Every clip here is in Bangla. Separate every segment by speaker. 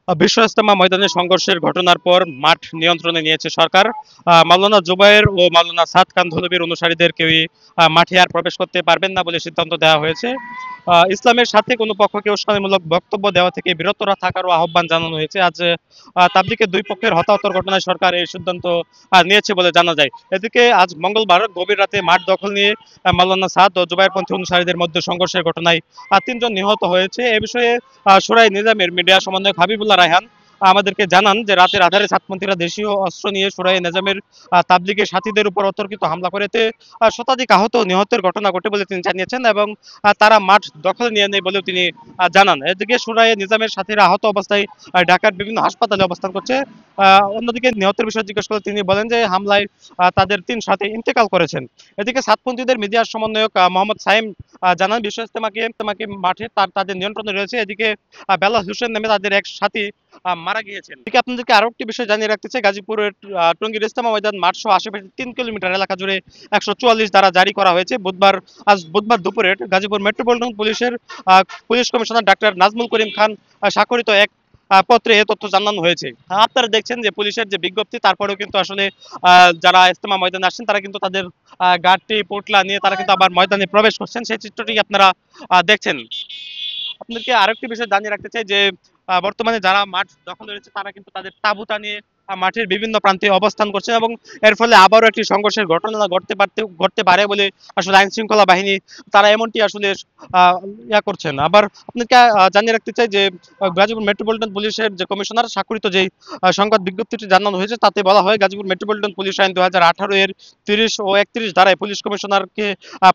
Speaker 1: বিশ্ব ইজতেমা ময়দানে সংঘর্ষের ঘটনার পর মাঠ নিয়ন্ত্রণে নিয়েছে সরকার। মাওলানা জুবায়ের ও মাওলানা সাদ কান্ধলভির অনুসারীদের কেউই মাঠে আর প্রবেশ করতে পারবেন না বলে সিদ্ধান্ত দেওয়া হয়েছে। ইসলামের সাথে কোনো পক্ষকে উস্কানিমূলক বক্তব্য দেওয়া থেকে বিরত থাকারও আহ্বান জানানো হয়েছে। আজ তাবলিগের দুই পক্ষের হতাহতের ঘটনায় সরকার এই সিদ্ধান্ত নিয়েছে বলে জানা যায়। এদিকে আজ মঙ্গলবার গভীর রাতে মাঠ দখল নিয়ে মাওলানা সাদ ও জুবায়েরপন্থী অনুসারীদের মধ্যে সংঘর্ষের ঘটনায় তিনজন নিহত হয়েছে। এ বিষয়ে সুরাই নিজামের মিডিয়া সমন্বয়ক হাবিবুল্লাহ রায়হান আমাদেরকে জানান যে রাতের আধারে সাতপন্থীরা দেশীয় অস্ত্র নিয়ে সুরাই নিজামের তাবলিগের সাথীদের উপর অতর্কিত হামলা করে এতে শতাধিক আহত ও নিহতের ঘটনা ঘটে বলে তিনি জানিয়েছেন এবং তারা মাঠ দখলে নিয়ে নেয় বলেও তিনি জানান। এদিকে সুরাই নিজামের সাথীরা আহত অবস্থায় ঢাকার বিভিন্ন হাসপাতালে অবস্থান করছে। অন্যদিকে নিহতের বিষয়ে জিজ্ঞেস করলে তিনি বলেন যে হামলায় তাদের তিন সাথী ইন্তেকাল করেছেন। এদিকে সাতপন্থীদের মিডিয়া সমন্বয়ক মোহাম্মদ সাইম জানান বিশ্ব ইজতেমাকে মাঠে তাদের নিয়ন্ত্রণে রয়েছে। এদিকে বেলাল হোসেন নামে তাদের এক সাথী মারা গিয়েছেন। এদিকে আপনাদেরকে আরো একটি বিষয় জানিয়ে রাখতে চাই, গাজীপুরের টঙ্গীর ইজতেমা ময়দান মাঠ সহ আশেপাশে ৩ কিলোমিটার এলাকা জুড়ে ১৪৪ ধারা জারি করা হয়েছে। বুধবার দুপুরে গাজীপুর মেট্রোপলিটন পুলিশের police commissioner doctor Nazmul Karim Khan স্বাক্ষরিত এক পত্রে এ তথ্য জানানো হয়েছে। আপনারা দেখছেন যে পুলিশের যে বিজ্ঞপ্তি, তারপরেও কিন্তু আসলে যারা ইজতেমা ময়দানে আসছেন তারা কিন্তু তাদের গাড়ি পোটলা নিয়ে তারা কিন্তু আবার ময়দানে প্রবেশ করছেন, সেই চিত্রটি আপনারা দেখছেন। আপনাদেরকে আরেকটি বিষয় জানিয়ে রাখতে চাই যে বর্তমানে যারা মাঠ দখলে রয়েছে তারা কিন্তু তাদের তাঁবুতা নিয়ে মাঠের বিভিন্ন প্রান্তে অবস্থান করছে এবং এর ফলে আবারও একটি সংঘর্ষের ঘটনা ঘটতে পারে বলে আসলে আইন শৃঙ্খলা বাহিনী তারা এমনটি আসলে করছেন। আবার আপনাকে জানিয়ে রাখতে চাই যে গাজীপুর মেট্রোপলিটন পুলিশের যে কমিশনার স্বাক্ষরিত যে সংবাদ বিজ্ঞপ্তিটি জানানো হয়েছে তাতে বলা হয় গাজীপুর মেট্রোপলিটন পুলিশ আইন ২০১৮ এর ৩০ ও ৩১ ধারায় পুলিশ কমিশনারকে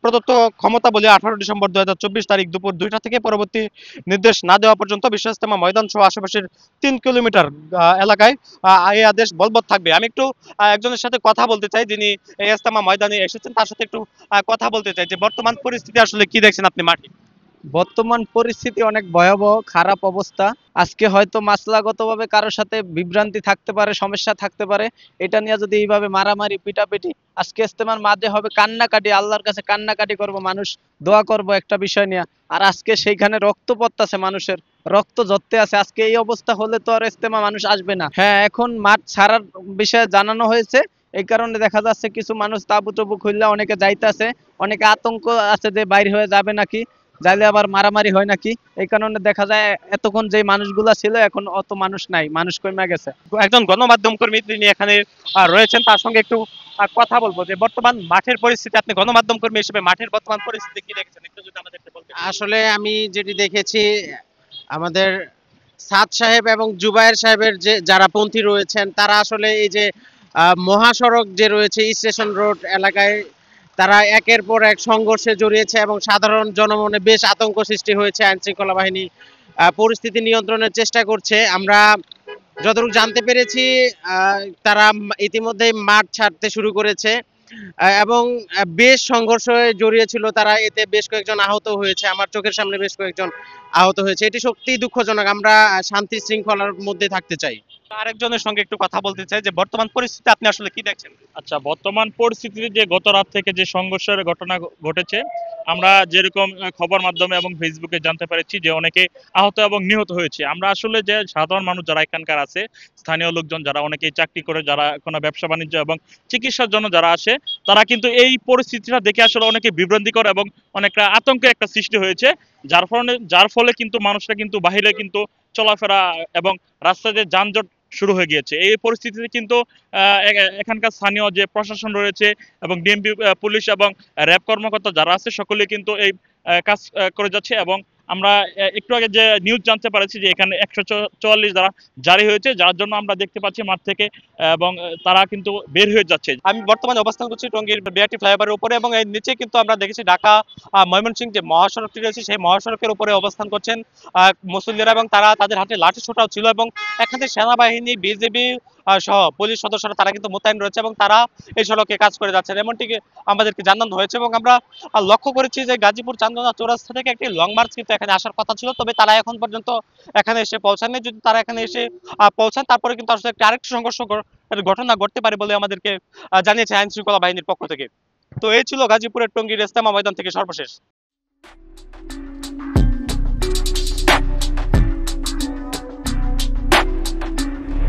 Speaker 1: প্রদত্ত ক্ষমতা বলে ১৮ ডিসেম্বর ২০২৪ তারিখ দুপুর ২টা থেকে পরবর্তী নির্দেশ না দেওয়া পর্যন্ত বিশ্ব ইজতেমা ময়দান সহ আশেপাশের ৩ কিলোমিটার এলাকায় এই আদেশ বলবৎ থাকবে। আমি একটু একজনের সাথে কথা বলতে চাই যিনি এই ইজতেমা ময়দানে এসেছেন, তার সাথে একটু কথা বলতে চাই যে বর্তমান পরিস্থিতি আসলে কি দেখছেন আপনি মাঠে।
Speaker 2: বর্তমান পরিস্থিতি অনেক ভয়াবহ, খারাপ অবস্থা। আজকে হয়তো মাসলাগতভাবে কারোর সাথে বিভ্রান্তি থাকতে পারে, সমস্যা থাকতে পারে। এটা নিয়ে যদি এইভাবে মারামারি পিটাপিটি, আজকে ইজতেমার মাঝে হবে কান্নাকাটি, আল্লাহর কাছে কান্নাকাটি করব, মানুষ দোয়া করব একটা বিষয় নিয়ে। আর আজকে সেইখানে রক্ত পড়তাছে, মানুষের রক্ত ঝরতে আছে। আজকে এই অবস্থা হলে তো আর ইজতেমা মানুষ আসবে না। হ্যাঁ, এখন মাঠ ছাড়ার বিষয়ে জানানো হয়েছে। এই কারণে দেখা যাচ্ছে কিছু মানুষ তাবু টাবু খুললে অনেকে যাইতেছে, অনেকে আতঙ্ক আছে যে বাইরে হয়ে যাবে নাকি, যাইলে আবার মারামারি হয় নাকি। এই কারণে দেখা যায় এতক্ষণ যে মানুষগুলা ছিল এখন অত মানুষ নাই, মানুষ কমে গেছে।
Speaker 1: একজন গণমাধ্যম কর্মী তিনি এখানে রয়েছেন, তার সঙ্গে একটু কথা বলবো যে বর্তমান মাঠের পরিস্থিতি, আপনি গণমাধ্যম কর্মী হিসেবে মাঠের বর্তমান পরিস্থিতি কি দেখছেন একটু যদি আমাদেরকে বলতেন।
Speaker 3: আসলে আমি যেটি দেখেছি, আমাদের সাদ সাহেব এবং জুবায়ের সাহেবের যে যারা পন্থী রয়েছেন তারা আসলে এই যে মহাসড়ক যে রয়েছে স্টেশন রোড এলাকায় তারা একের পর এক সংঘর্ষে জড়িয়েছে এবং সাধারণ জনমনে বেশ আতঙ্ক সৃষ্টি হয়েছে। আইন শৃঙ্খলা বাহিনী পরিস্থিতি নিয়ন্ত্রণের চেষ্টা করছে। আমরা যতটুকু জানতে পেরেছি তারা ইতিমধ্যেই মাঠ ছাড়তে শুরু করেছে এবং বেশ সংঘর্ষে জড়িয়েছিল তারা, এতে বেশ কয়েকজন আহত হয়েছে, আমার চোখের সামনে বেশ কয়েকজন আহত হয়েছে। এটি সত্যিই দুঃখজনক। আমরা শান্তি শৃঙ্খলার মধ্যে থাকতে চাই।
Speaker 1: আরেকজনের সঙ্গে একটু কথা বলতে চাই যে বর্তমান পরিস্থিতি আপনি আসলে কি দেখছেন।
Speaker 4: আচ্ছা, বর্তমান পরিস্থিতিতে যে গত রাত থেকে যে সংঘর্ষের ঘটনা ঘটেছে, আমরা যেরকম খবর মাধ্যমে এবং ফেসবুকে জানতে পেরেছি যে অনেকে আহত এবং নিহত হয়েছে। আমরা আসলে যে সাধারণ মানুষ যারা এখানকার আছে, স্থানীয় লোকজন যারা অনেকেই চাকরি করে, যারা কোনো ব্যবসা বাণিজ্য এবং চিকিৎসার জন্য যারা আসে, তারা কিন্তু এই পরিস্থিতিটা দেখে আসলে অনেকে বিভ্রান্তিকর এবং অনেকটা আতঙ্কের একটা সৃষ্টি হয়েছে। যার ফলে কিন্তু মানুষরা কিন্তু বাহিরে কিন্তু চলাফেরা এবং রাস্তায় যে যানজট শুরু হয়ে গিয়েছে। এই পরিস্থিতিতে কিন্তু এখানকার স্থানীয় যে প্রশাসন রয়েছে এবং ডিএমপি পুলিশ এবং র্যাব কর্মকর্তা যারা আছে সকলে কিন্তু এই কাজ করে যাচ্ছে এবং আমরা একটু আগে যে নিউজ জানতে পারছি যে এখানে ১৪৪ দ্বারা জারি হয়েছে, যার জন্য আমরা দেখতে পাচ্ছি মাঠ থেকে এবং তারা কিন্তু বের হয়ে যাচ্ছে।
Speaker 1: আমি বর্তমানে অবস্থান করছি টঙ্গীর বিআরটি ফ্লাইওভারের উপরে এবং এর নিচে কিন্তু আমরা দেখেছি ঢাকা ময়মনসিংহ যে মহাসড়কটি রয়েছে সেই মহাসড়কের উপরে অবস্থান করছেন মুসল্লিরা এবং তারা তাদের হাতে লাঠি ছোটাও ছিল এবং এখানে সেনাবাহিনী, বিজিবি সহ পুলিশ সদস্যরা তারা কিন্তু মোতায়েন রয়েছে এবং তারা এই সড়কে কাজ করে যাচ্ছেন এমনটি আমাদেরকে জানানো হয়েছে। এবং আমরা লক্ষ্য করেছি যে গাজীপুর চান্দনা চৌরাস্তা থেকে একটি লং মার্চ কিন্তু এখানে আসার কথা ছিল, তবে তারা এখন পর্যন্ত এখানে এসে পৌঁছাননি। যদি তারা এখানে এসে পৌঁছান তারপরে কিন্তু আসলে একটি আরেকটি সংঘর্ষ ঘটনা ঘটতে পারে বলে আমাদেরকে জানিয়েছে আইন শৃঙ্খলা বাহিনীর পক্ষ থেকে। তো এই ছিল গাজীপুরের টঙ্গীর ইজতেমা ময়দান থেকে সর্বশেষ।